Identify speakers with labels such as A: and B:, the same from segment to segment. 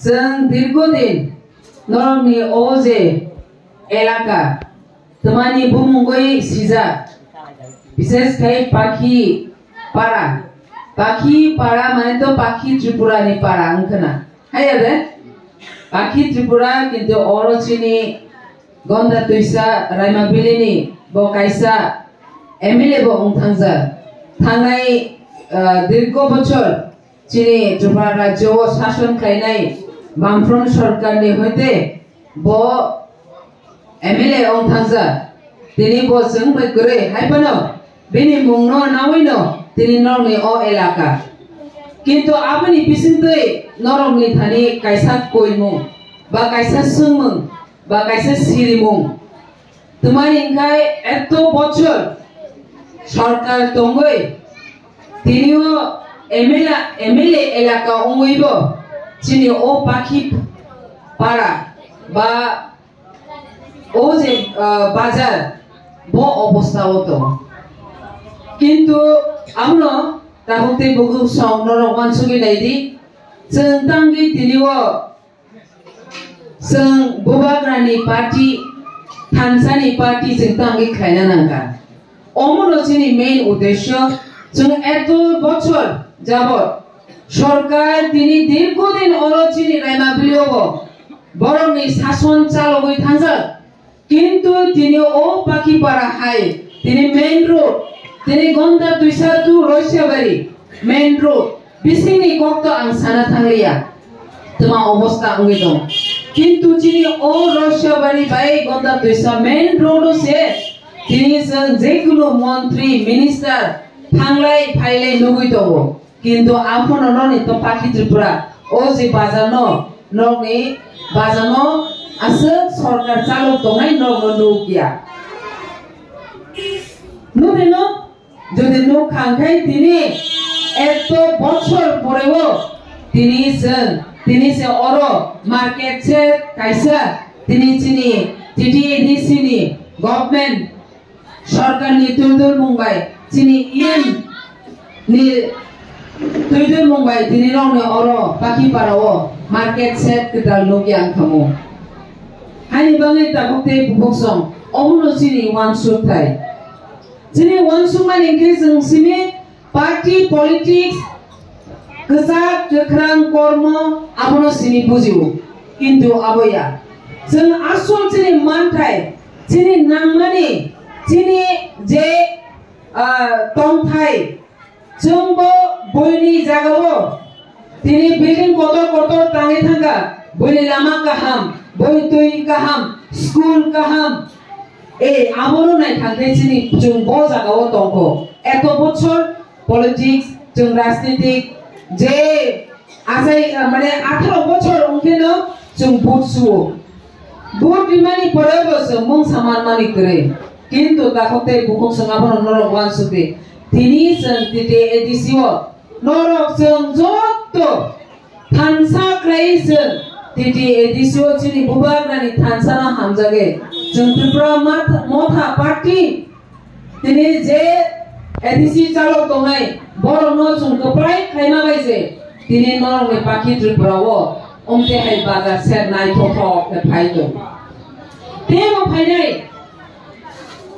A: जों दीर्घदिन नरमनि ओजे एलाका तमानी बुमुंगई सिजा विशेष कई पाखी पारा माने तो पाखी त्रिपुरा नि पारा अंकना है अबे पाखी त्रिपुरा किंतु औरचिनी गंदा तुइसा रायमा बिलिनी बो काइसा एमएलए बो अंगथांजा थांनाय दीर्घ बछर चिनी त्रिपुरा राज्य शासन खायनाय बामफ्रन्ट सरकारनि होते बो एमएलए अंगथांजा दिनै बो जों गरे हायबनो बिनि मुंनो नावैनो दिनै नरमनि ओ एलाका किंतु आबनि बिसिंदै नरमनि थानि काइसा कोइमु बा काइसा सुंमु बा काइसा सिरिमु तुम्हारी इंखाय एतो बछर सरकार दंगै तिनिओ एमएलए एलाका अंगैबो चिनि ओ पाखि पारा बा ओ जे बाजार बो अवस्था होतो किंतु आमनो ताहुते बुगु सं नरम वानसुगि नायदि जों तांगि तिनिओ जों बुबाग्रानि पार्टी थानसानि पार्टी जों तांगि खायना नांगा अमनो जोंनि मेन उद्देश्य जों एत बछर जाबत सरकार दिनै दीर्घदिन अरचिनि रायमाबिलियाव बरंनि शासन चालगै थांजा किंतु दिनै ओ पाखिपारा हाय दिनै मेन रोड दिनै गंदा तुइसा तु रयसियाबारि मेन रोड बिसिनि कक्तो आं साना थांलिया तमा अवस्था अंगै दं किंतु दिनै ओ रयसियाबारि बाय गंदा तुइसा मेन रोड से दिनै जों जेकुनु मन्त्री मिनिस्टार थांलाय फायलाय नुगै दं किंतु आफनो ननि तो पाखि त्रिपुरा ओ जे बाजार ननि बाजार आसो सरकार चालू दंनाय नगो नुगिया नुदिनो जदि नु खांखाय दिनै एत बछर परेबो दिनै से अरो मार्केट से काइसा दिनै चिनि टीटीएडीसी नि गभर्नमेंट सरकारनि तुलदुल मुंबाइ चिनि इएम नि तुलदुल मुंबाइ दिनै रावनो अरो पाखिपाराव मार्केट से कदाल नुगिया खामो हानि बाङै ताखुते बुबसं अमनो चिनि वानसुथाय चिनि वानसुमानि के जों सिनि पार्टी पलिटिक्स गोजा गोख्रां कर्म आबनो सिनि बुजिउ किंतु आबया जों आसल चिनि मानथाय चिनि नांमानि चिनि जे तंथाय जोंबो बयनि जागावो दिनै बिल्डिं कतर ताङै थांगा बयनि लामा गाहाम बय तुई गाहाम स्कूल गाहाम आमरो नाय थांथाय चिनि जों ब जागाव दंखो एत बछर पलिटिक्स जों राजनीतिक जे आजाय माने 18 बछर उनकेनो जों भोट सुओ भोट बिमानि परेबो जों मुं सामान मानि करे किंतु ताखते बुखक संगाबन नरक वानसुते दिनै जों तिते एडिसिओ नरक जों जत्तो थानसा क्राइजों तिते एडिसिओ चिनि बुबाग्रानि थानसाना हामजागे जों त्रिपुरा मथा पार्टी दिनै जे एडिसि चालक दंनाय बरनो जों गोप्राय खायमा बायजे दिनै नरमे पाखि त्रिपुराव ओमते हाय बाजार सेर नाय थथक फायदो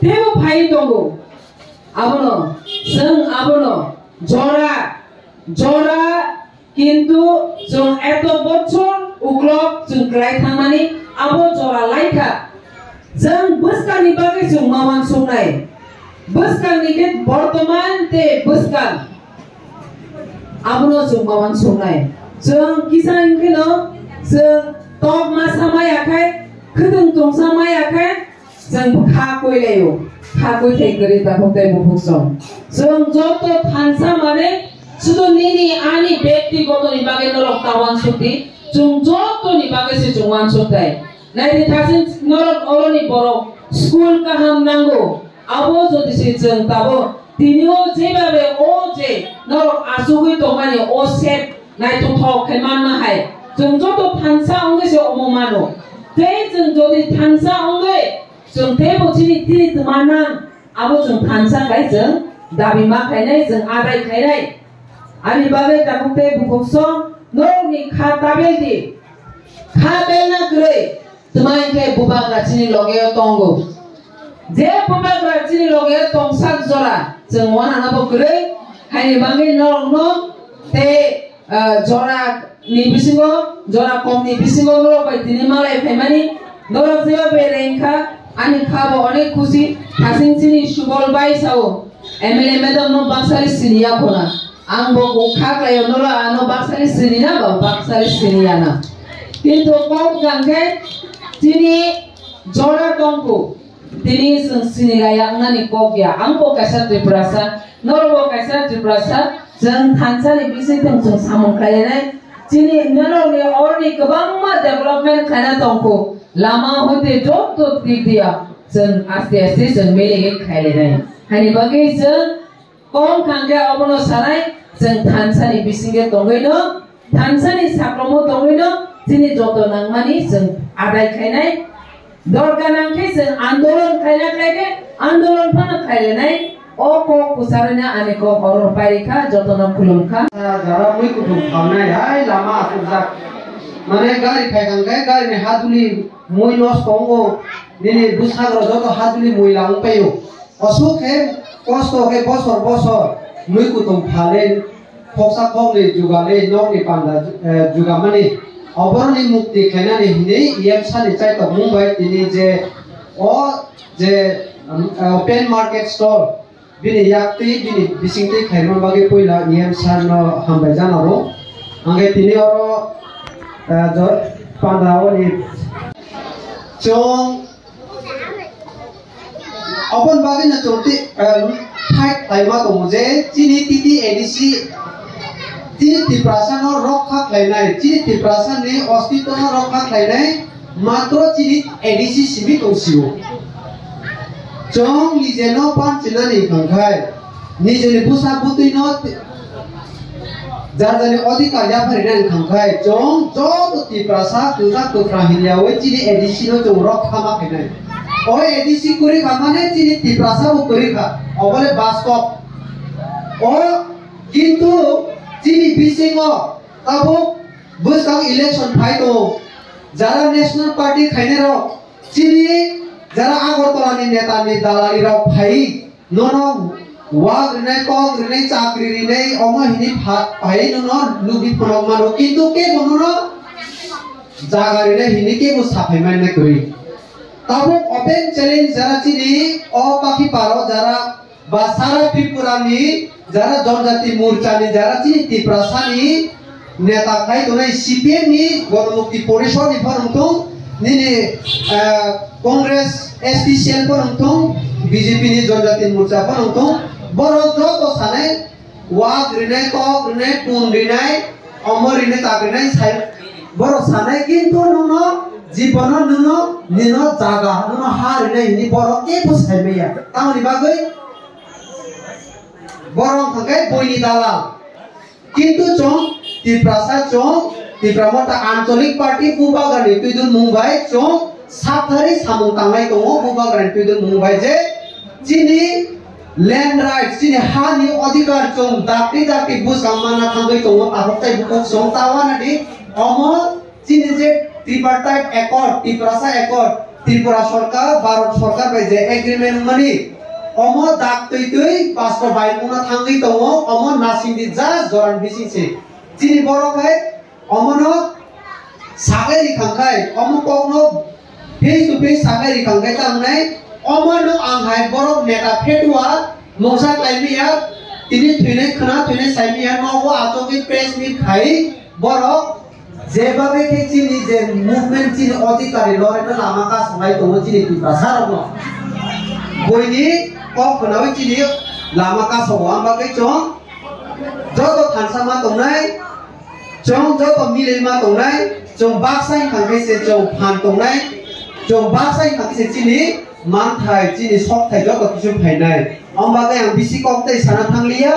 A: तेमो फाय दंगो आबनो जों आबनो जरा किंतु जों एत बछर उग्लक जों क्लाय थांनानै आबो जरा लायखा जों बसकानि बागै जों मावान संनाय बसकानि के बर्तमान ते बसकान आबनो जों मावान संनाय जों किसान केनो जों टप मासा माय आखाय खोदों दंसा माय आखाय जों खा कइलायो खा कइ थाय गरि दाखते बुफुसं जों जत थानसा माने सुदनिनि आनि व्यक्तिगतनि बागै नरक तावान सुति जों जतनि बागै से जों वान सुताय नायदि थासिन नरक अरनि बर स्कुल गाहाम नांगौ आबो जदि से जों ताबो दिनिओ जेबाबे ओ जे नरक आसुगै दमानि ओ सेट नायथ थक खेमान ना हाय जों जत थानसा अंगे से अममानो ते जों जदि थानसा अंगे जों ते बचिनि तिनि तमाना आबो जों थानसा गाय जों दाबि मा खायनाय जों आदाय खायनाय आनि बागै ताखुते बुखसं नरनि खाता बेलदि Kabelna kre tumai ke bubak rachini loge tongo je bubak rachini loge tong sak jora jeng wana na bo kre hai bangi norong no te jora ni bisingo jora kom ni bisingo no bai tini malai phaimani norok jeba be rengkha ani khabo onek khushi thasing chini subol bai sao MLA madam no baksari sinia khona angbo ko khaklayo no ano baksari sinina ba baksari siniana কিন্তু কম গাঙ্গে তিনি জরা টংকো তিনি সিনিলায়া নানি কগিয়া আংবো কাইসা ত্রিপুরাসা নরবো কাইসা ত্রিপুরাসা जों थानसालि बिसिथों जों सामखायनाय তিনি नरले अरनि गोबांमा डेभलपमेन्ट खाना दंखो लामा होते जत दिया जों आस्ते आस्ते जों मेले खायनाय हानि बागै जों कम गांगे अबनो सानाय जों थानसालि बिसिंगे दंगैनो थानसालि साक्रमो दंगैनो তিনি যত নাংমানি जों আদায় খাইনাय দরকার নাংকে जों আন্দোলন খাইনা খাইকে আন্দোলন ফানা খাইলেনাय অকো কুসারনা আনেকো হরর পারিখা যত নাম খুলুমখা
B: যারা মই কুটুম খাওনাय হাই লামা আতুজাক মানে গাড়ি খাইগাंगे গাড়ি হাদুলি মই লস দंगो নিনি বুসাগ্র যত হাদুলি মই লাং পায়ো অসুখে কষ্টকে বছর বছর মই কুটুম ফালে ফকসা খংনি जुगाले नगनि पान्दा जुगामानि अबरनि मुक्ति खायनानै हिनै इएम सानि चाइता मुंबाइ दिनै जे ओपेन मार्केट स्टल बिनि याक्ति बिनि बिसिंति खायनो बागै पहिला इएम सानो हामबाय जानारो आंगे दिनै अरो पान्दावनि जों अबन बागै न चोंति फाइट टाइमा दङ जे दिनै टिटि एडिसि তিনি ত্রিপ্রাসানো রক্ষা খাইনাই তিনি ত্রিপ্রাসানি অস্তিত্ব রক্ষা খাইনাই মাত্র তিনি এডিসি সিমি তংসিও জং লিজেনো পানচিনানি খাংখাই নিজেনি বুসা বুতুইন জারজানি অধিকার ইয়াফারিনানি খাংখাই জং যত ত্রিপ্রাসা তুজা তুফ্রাহিলিয়াওয়ে তিনি এডিসি নো জং রক্ষা মা খাইনাই ওই এডিসি করি খামানে তিনি ত্রিপ্রাসা করি খা অবলে বাস্তব ও কিন্তু তিনি বিসিংও তাবো বুসকাং ইলেকশন ফাইটো যারা ন্যাশনাল পার্টি খাইনেরো তিনি যারা আগরতলানি নেতানি দালালি রাও ফাই ননো ওয়াগরিনাই কংগ্রিনাই চাকরিরিনাই অমহিনি ফাই ননো লুবি ফরমানো কিন্তু কে ননো জাগারিনাই হিনি কে বো সাফাইমানে করি তাবো ওপেন চ্যালেঞ্জ যারা তিনি অপাখি পারো যারা বা সারা ত্রিপুরানি যারা জনজাতি মোর্চানি যারা চিনি ত্রিপ্রাসানি নেতা খাই তো নাই সিপিএম নি গণমুক্তি পরিষদ নি ফরমতং নিনি কংগ্রেস এসটি সেল ফরমতং বিজেপি নি জনজাতি মোর্চা ফরমতং বরদ্র তো সানে ওয়াগ রিনাই কক রিনাই পুন রিনাই অমর রিনাই তাক রিনাই সাই বড় সানে কিন্তু ননো জীবন ননো নিনো জাগা ননো হা রিনাই নি বড় কে বুঝাইবেয়া তামনি বাগৈ বরং থাকে বইনি দালাল কিন্তু চং ত্রিপ্রাসা চং ত্রিপ্রামতা আঞ্চলিক পার্টি বুবাগানি তুইদুন মুম্বাই চং সাতহারি সামুং তাंनाय दङ बुबागानि तुइदुन मुंबाइ जे चिनि ল্যান্ড রাইটস চিনি হানি অধিকার চং দাপি দাপি বুসামানা थांगै दङ आबताय बुक चं तावानादि अम चिनि जे ट्रिपार्टाइट एकर्ड ত্রিপ্রাসা एकर्ड त्रिपुरा सरकार भारत सरकार बाय जे एग्रीमेंट मानि अमो दाक तै पास्को बायमुना थांगै दङ अमो नासिंदि जा जरान बिसिंसे चिनि बरखाय अमनो सागैरि खांखाय अमो कौनो फेस टू फेस सागैरि खांखाय तांनाय अमनो आंहाय बरफ नेता फेटुआ मोसा क्लाइमिया तिनि थैनाय खोना थैनाय साइमिया नगो आचोगै प्रेस मिट खाय बरफ जेबाबे के चिनि जे मुभमेंट चिनि अधिकारी लरेनो लामा का संगाय दङ चिनि ত্রিপ্রাসা रनो बयनि कखनावै चिनि लामा का सवा बागै चं जत थानसामा दंनाय चं जत मिलेमा दंनाय चं बाक्साय खांगैसे चं फान दंनाय चं बाक्साय खांगैसे चिनि मानथाय चिनि सकथाय जत किसु फायनाय अमबागै आं बिसि कक्तै साना थांलिया।